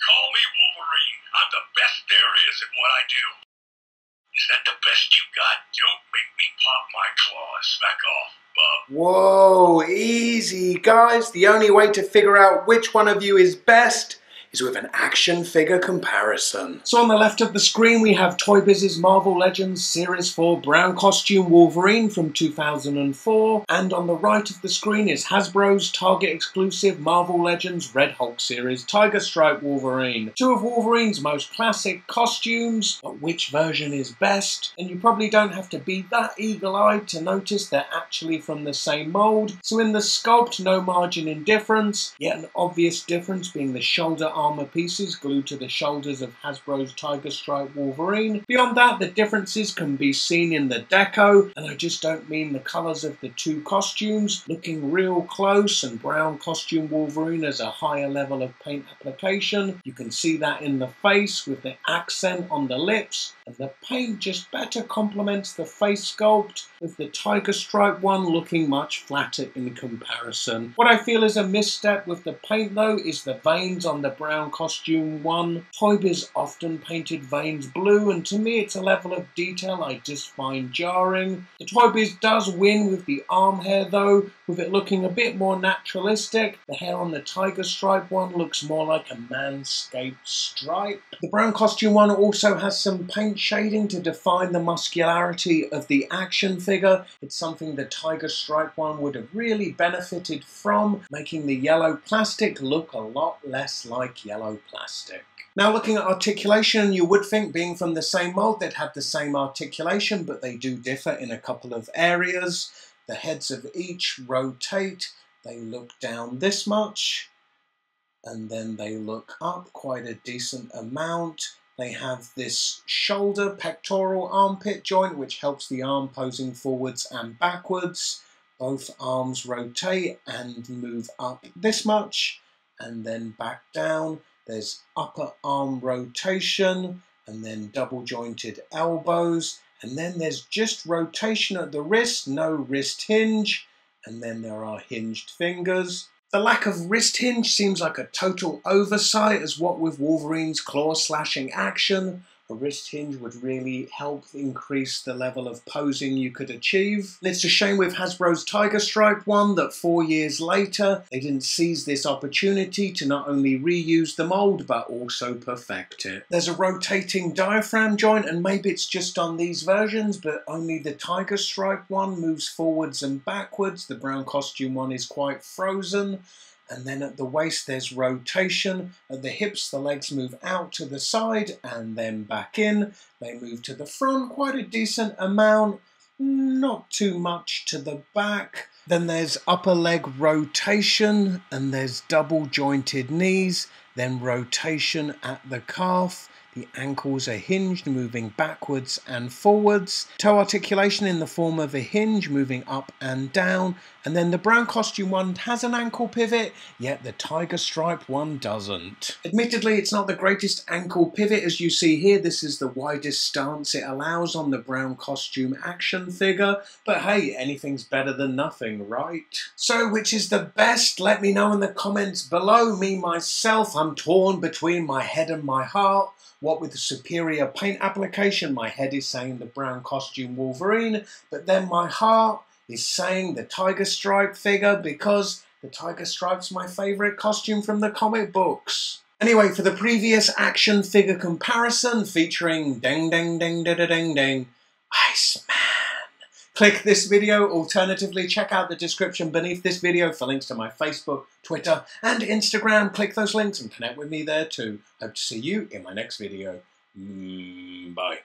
Call me Wolverine. I'm the best there is at what I do. Is that the best you got? Don't make me pop my claws. Back off, bub. Whoa, easy guys. The only way to figure out which one of you is best is with an action figure comparison. So on the left of the screen we have Toy Biz's Marvel Legends Series 4 Brown Costume Wolverine from 2004, and on the right of the screen is Hasbro's Target exclusive Marvel Legends Red Hulk Series Tiger Stripe Wolverine. Two of Wolverine's most classic costumes, but which version is best? And you probably don't have to be that eagle-eyed to notice they're actually from the same mold. So in the sculpt, no margin in difference, yet an obvious difference being the shoulder armor pieces glued to the shoulders of Hasbro's Tiger Stripe Wolverine. Beyond that, the differences can be seen in the deco, and I just don't mean the colours of the two costumes. Looking real close, and Brown Costume Wolverine has a higher level of paint application. You can see that in the face with the accent on the lips, and the paint just better complements the face sculpt, with the Tiger Stripe one looking much flatter in comparison. What I feel is a misstep with the paint though is the veins on the Brown Costume one. Toy Biz often painted veins blue, and to me it's a level of detail I just find jarring. The Toy Biz does win with the arm hair though, with it looking a bit more naturalistic. The hair on the Tiger Stripe one looks more like a manscaped stripe. The Brown Costume one also has some paint shading to define the muscularity of the action figure. It's something the Tiger Stripe one would have really benefited from, making the yellow plastic look a lot less like yellow plastic. Now looking at articulation, you would think being from the same mold they'd have the same articulation, but they do differ in a couple of areas. The heads of each rotate, they look down this much, and then they look up quite a decent amount. They have this shoulder pectoral armpit joint which helps the arm posing forwards and backwards. Both arms rotate and move up this much and then back down. There's upper arm rotation and then double jointed elbows, and then there's just rotation at the wrist, no wrist hinge, and then there are hinged fingers. The lack of wrist hinge seems like a total oversight, as what with Wolverine's claw slashing action, a wrist hinge would really help increase the level of posing you could achieve. And it's a shame with Hasbro's Tiger Stripe one that 4 years later they didn't seize this opportunity to not only reuse the mold but also perfect it. There's a rotating diaphragm joint, and maybe it's just on these versions, but only the Tiger Stripe one moves forwards and backwards. The Brown Costume one is quite frozen. And then at the waist there's rotation. At the hips the legs move out to the side and then back in. They move to the front quite a decent amount, not too much to the back. Then there's upper leg rotation, and there's double jointed knees, then rotation at the calf. The ankles are hinged, moving backwards and forwards. Toe articulation in the form of a hinge, moving up and down. And then the Brown Costume one has an ankle pivot, yet the Tiger Stripe one doesn't. Admittedly, it's not the greatest ankle pivot as you see here. This is the widest stance it allows on the Brown Costume action figure. But hey, anything's better than nothing, right? So which is the best? Let me know in the comments below. Me, myself, I'm torn between my head and my heart. What with the superior paint application, my head is saying the Brown Costume Wolverine, but then my heart is saying the Tiger Stripe figure, because the Tiger Stripe's my favourite costume from the comic books. Anyway, for the previous action figure comparison featuring ding ding ding ding ding ding Iceman, click this video. Alternatively, check out the description beneath this video for links to my Facebook, Twitter and Instagram. Click those links and connect with me there too. Hope to see you in my next video. Bye.